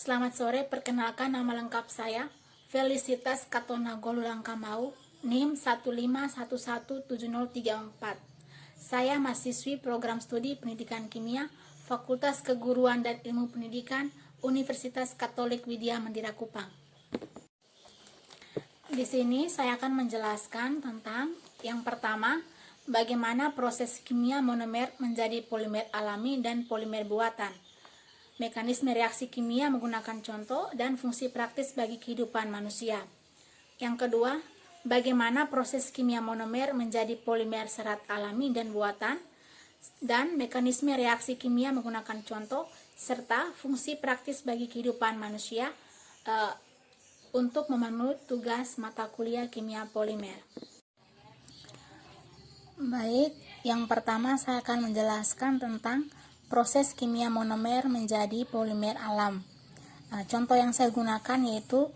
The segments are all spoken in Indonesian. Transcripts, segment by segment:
Selamat sore, perkenalkan nama lengkap saya Felicitas Katona Golulangkamau, NIM 1511704. Saya mahasiswi program studi pendidikan kimia, Fakultas Keguruan dan Ilmu Pendidikan, Universitas Katolik Widya Mandira Kupang. Di sini saya akan menjelaskan tentang yang pertama, bagaimana proses kimia monomer menjadi polimer alami dan polimer buatan. Mekanisme reaksi kimia menggunakan contoh dan fungsi praktis bagi kehidupan manusia. Yang kedua, bagaimana proses kimia monomer menjadi polimer serat alami dan buatan, dan mekanisme reaksi kimia menggunakan contoh serta fungsi praktis bagi kehidupan manusia untuk memenuhi tugas mata kuliah kimia polimer. Baik, yang pertama saya akan menjelaskan tentang proses kimia monomer menjadi polimer alam. Contoh yang saya gunakan yaitu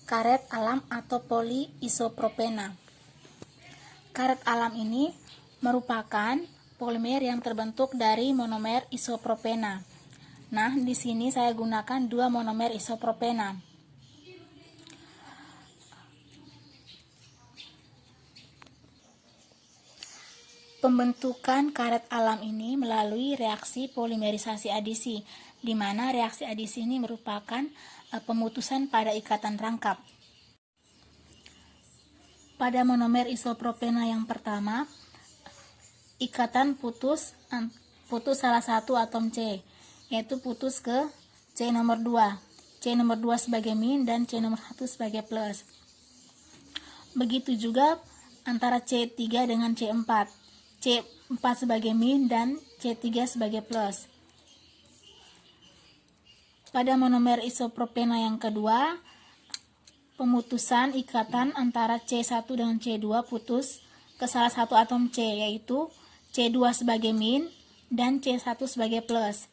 karet alam atau poliisopropena. Karet alam ini merupakan polimer yang terbentuk dari monomer isopropena. Nah, di sini saya gunakan 2 monomer isopropena. Pembentukan karet alam ini melalui reaksi polimerisasi adisi, di mana reaksi adisi ini merupakan pemutusan pada ikatan rangkap. Pada monomer isopropena yang pertama, ikatan putus salah satu atom C, yaitu putus ke C nomor 2. C nomor 2 sebagai min dan C nomor 1 sebagai plus. Begitu juga antara C3 dengan C4. C4 sebagai min dan C3 sebagai plus. Pada monomer isopropena yang kedua, pemutusan ikatan antara C1 dengan C2 putus ke salah satu atom C, yaitu C2 sebagai min dan C1 sebagai plus.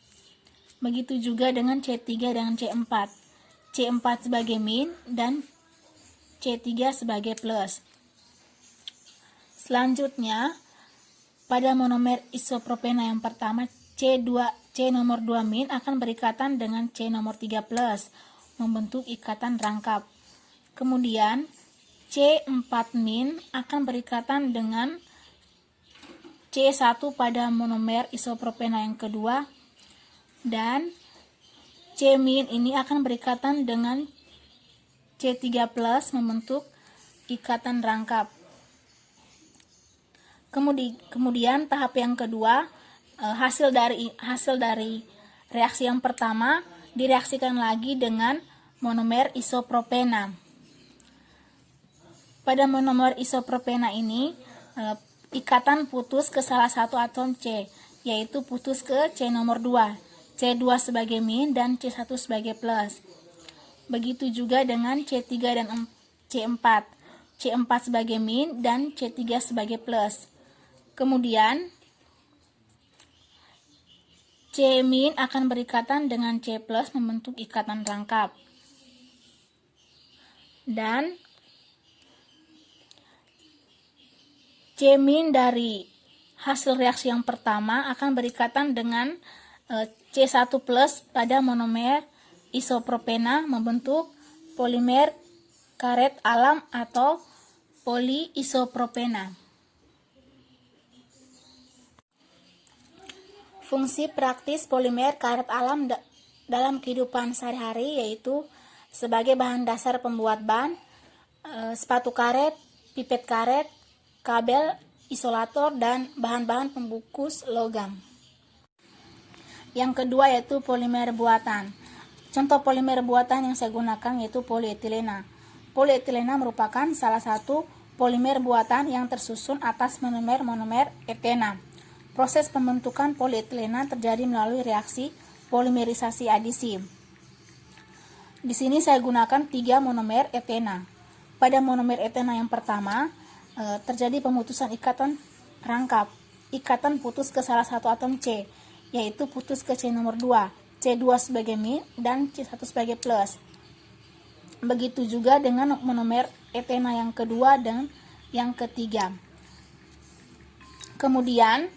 Begitu juga dengan C3 dengan C4. C4 sebagai min dan C3 sebagai plus. Selanjutnya, pada monomer isopropena yang pertama, C nomor 2 min akan berikatan dengan C nomor 3 plus, membentuk ikatan rangkap. Kemudian, C4 min akan berikatan dengan C1 pada monomer isopropena yang kedua, dan C min ini akan berikatan dengan C3 plus, membentuk ikatan rangkap. Kemudian tahap yang kedua, hasil dari reaksi yang pertama direaksikan lagi dengan monomer isopropena. Pada monomer isopropena ini, ikatan putus ke salah satu atom C, yaitu putus ke C nomor 2, C2 sebagai min dan C1 sebagai plus. Begitu juga dengan C3 dan C4, C4 sebagai min dan C3 sebagai plus. Kemudian, C min akan berikatan dengan C plus, membentuk ikatan rangkap. Dan C min dari hasil reaksi yang pertama akan berikatan dengan C1 plus pada monomer isopropena, membentuk polimer karet alam atau poliisopropena. Fungsi praktis polimer karet alam dalam kehidupan sehari-hari yaitu sebagai bahan dasar pembuat ban, sepatu karet, pipet karet, kabel, isolator, dan bahan-bahan pembungkus logam. Yang kedua yaitu polimer buatan. Contoh polimer buatan yang saya gunakan yaitu polietilena. Polietilena merupakan salah satu polimer buatan yang tersusun atas monomer etena. Proses pembentukan polietilena terjadi melalui reaksi polimerisasi adisi. Di sini saya gunakan 3 monomer etena. Pada monomer etena yang pertama, terjadi pemutusan ikatan rangkap. Ikatan putus ke salah satu atom C, yaitu putus ke C nomor 2, C2 sebagai min dan C1 sebagai plus. Begitu juga dengan monomer etena yang kedua dan yang ketiga. Kemudian,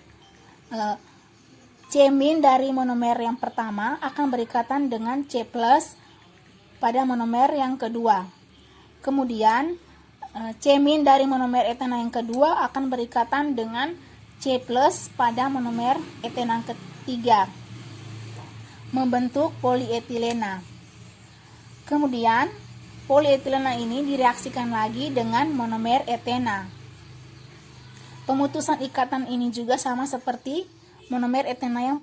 C min dari monomer yang pertama akan berikatan dengan C plus, pada monomer yang kedua. Kemudian C- dari monomer etena yang kedua akan berikatan dengan C+ pada monomer etena ketiga, membentuk polietilena. Kemudian polietilena ini direaksikan lagi dengan monomer etena. Pemutusan ikatan ini juga sama seperti monomer etena yang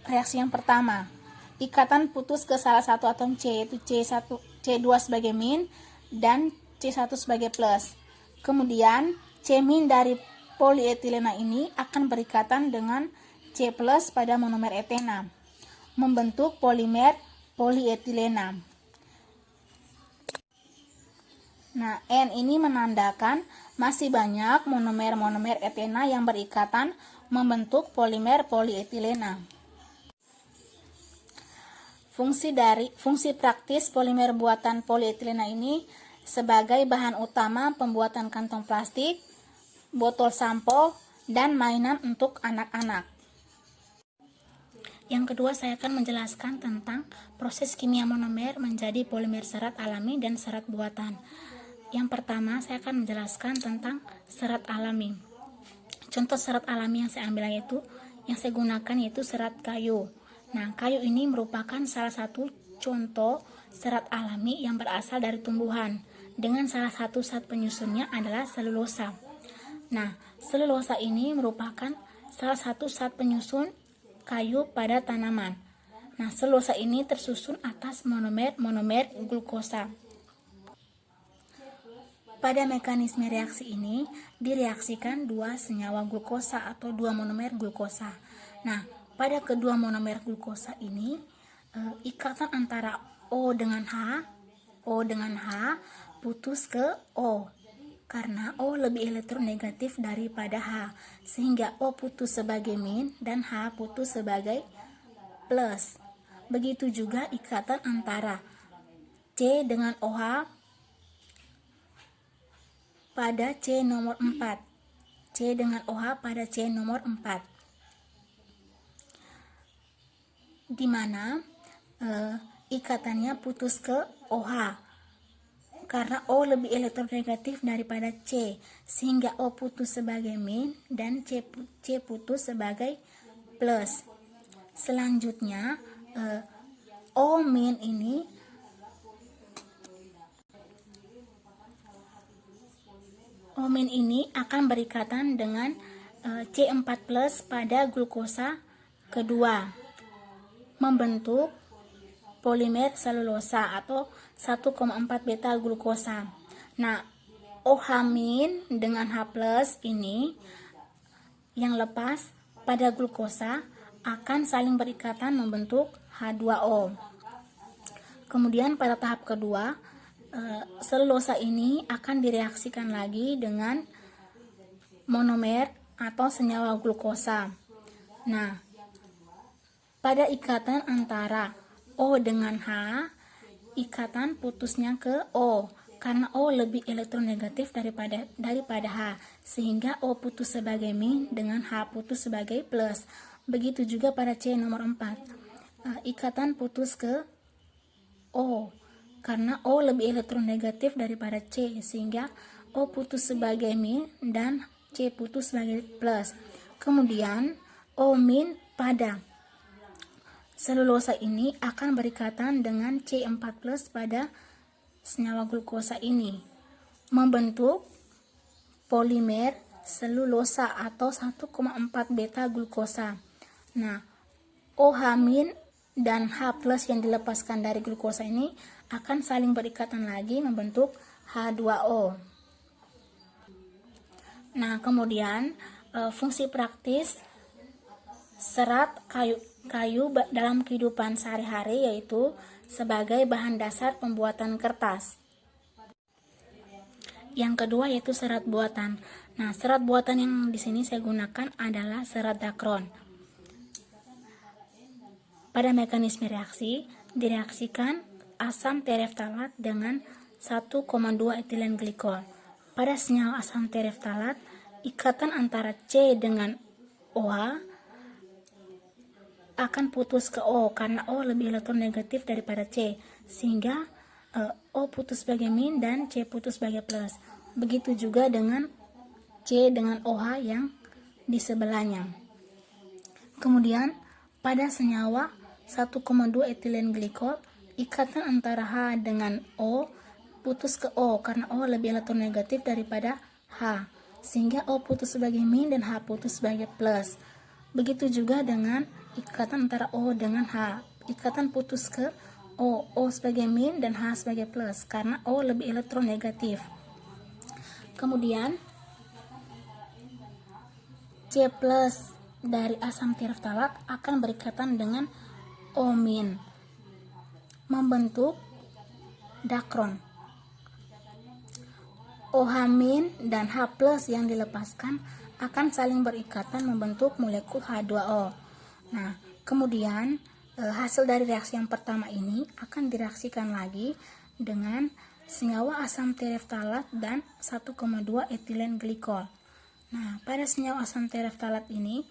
reaksi yang pertama. Ikatan putus ke salah satu atom C, yaitu C2 sebagai min dan C1 sebagai plus. Kemudian C- dari polietilena ini akan berikatan dengan C+ pada monomer etena, membentuk polimer polietilena. Nah, N ini menandakan masih banyak monomer-monomer etena yang berikatan membentuk polimer polietilena. Fungsi praktis polimer buatan polietilena ini sebagai bahan utama pembuatan kantong plastik, botol sampo, dan mainan untuk anak-anak. Yang kedua, saya akan menjelaskan tentang proses kimia monomer menjadi polimer serat alami dan serat buatan. Yang pertama, saya akan menjelaskan tentang serat alami. Contoh serat alami yang saya ambil yang saya gunakan yaitu serat kayu. Nah, kayu ini merupakan salah satu contoh serat alami yang berasal dari tumbuhan, dengan salah satu zat penyusunnya adalah selulosa. Nah, selulosa ini merupakan salah satu zat penyusun kayu pada tanaman. Nah, selulosa ini tersusun atas monomer glukosa. Pada mekanisme reaksi ini direaksikan dua senyawa glukosa atau dua monomer glukosa. Nah, pada kedua monomer glukosa ini ikatan antara O dengan H putus ke O, karena O lebih elektronegatif daripada H, sehingga O putus sebagai min dan H putus sebagai plus. Begitu juga ikatan antara C dengan OH pada C nomor 4. C dengan OH pada C nomor 4. Di mana ikatannya putus ke OH. Karena O lebih elektronegatif daripada C, sehingga O putus sebagai min dan C putus sebagai plus. Selanjutnya O min ini akan berikatan dengan C4+ pada glukosa kedua, membentuk polimer selulosa atau 1,4 beta glukosa. Nah, OH- dengan H+ ini yang lepas pada glukosa akan saling berikatan membentuk H2O. Kemudian pada tahap kedua, selulosa ini akan direaksikan lagi dengan monomer atau senyawa glukosa. Nah, pada ikatan antara O dengan H, ikatan putusnya ke O, karena O lebih elektronegatif daripada H, sehingga O putus sebagai min dengan H putus sebagai plus. Begitu juga pada C nomor 4, ikatan putus ke O, karena O lebih elektronegatif daripada C, sehingga O putus sebagai min dan C putus sebagai plus. Kemudian O- pada selulosa ini akan berikatan dengan C4+ pada senyawa glukosa ini, membentuk polimer selulosa atau 1,4 beta glukosa. Nah, OH- dan H+ yang dilepaskan dari glukosa ini akan saling berikatan lagi membentuk H2O. Nah, kemudian fungsi praktis serat kayu dalam kehidupan sehari-hari yaitu sebagai bahan dasar pembuatan kertas. Yang kedua yaitu serat buatan. Nah, serat buatan yang di sini saya gunakan adalah serat dakron. Pada mekanisme reaksi direaksikan asam tereftalat dengan 1,2 etilen glikol. Pada senyawa asam tereftalat, ikatan antara C dengan OH akan putus ke O, karena O lebih elektronegatif daripada C, sehingga O putus sebagai min dan C putus sebagai plus. Begitu juga dengan C dengan OH yang di sebelahnya. Kemudian pada senyawa 1,2 etilen glikol, ikatan antara H dengan O putus ke O karena O lebih elektronegatif daripada H, sehingga O putus sebagai min dan H putus sebagai plus. Begitu juga dengan ikatan antara O dengan H, ikatan putus ke O sebagai min dan H sebagai plus karena O lebih elektronegatif. Kemudian C plus dari asam tereftalat akan berikatan dengan O min, membentuk dakron. OH min dan H plus yang dilepaskan akan saling berikatan membentuk molekul H2O. Nah, kemudian hasil dari reaksi yang pertama ini akan direaksikan lagi dengan senyawa asam tereftalat dan 1,2 etilen glikol. Nah, pada senyawa asam tereftalat ini,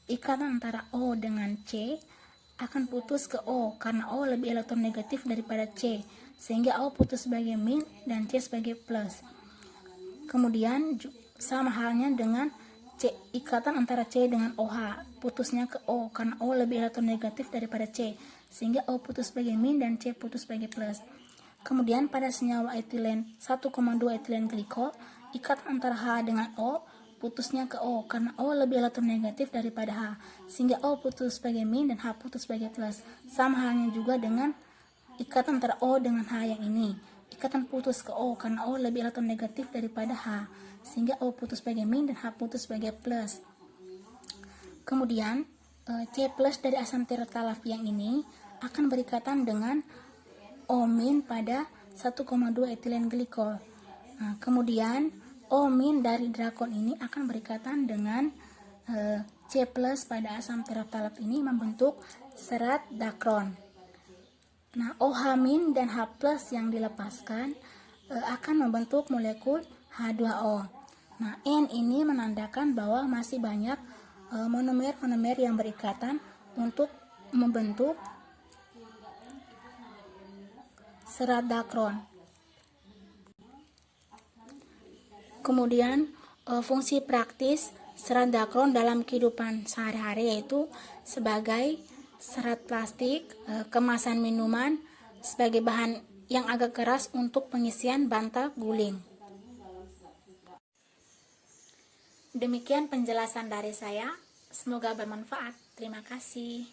ikatan antara O dengan C akan putus ke O karena O lebih elektronegatif daripada C, sehingga O putus sebagai min dan C sebagai plus. Kemudian sama halnya dengan ikatan antara C dengan OH, putusnya ke O karena O lebih elektronegatif daripada C, sehingga O putus sebagai min dan C putus sebagai plus. Kemudian pada senyawa etilen 1,2 etilen glikol, ikatan antara H dengan O putusnya ke O karena O lebih elektronegatif daripada H, sehingga O putus sebagai min dan H putus sebagai plus. Sama halnya juga dengan ikatan antara O dengan H yang ini, ikatan putus ke O karena O lebih elektronegatif daripada H, sehingga O putus sebagai min dan H putus sebagai plus. Kemudian C plus dari asam tereftalat yang ini akan berikatan dengan O min pada 1,2 etilen glikol. Nah, kemudian O min dari drakon ini akan berikatan dengan C plus pada asam tereftalat ini membentuk serat dakron. Nah, OH min dan H plus yang dilepaskan akan membentuk molekul H2O. Nah, N ini menandakan bahwa masih banyak monomer-monomer yang berikatan untuk membentuk serat dakron. Kemudian fungsi praktis serat dakron dalam kehidupan sehari-hari yaitu sebagai serat plastik, kemasan minuman, sebagai bahan yang agak keras untuk pengisian bantal guling. Demikian penjelasan dari saya, semoga bermanfaat. Terima kasih.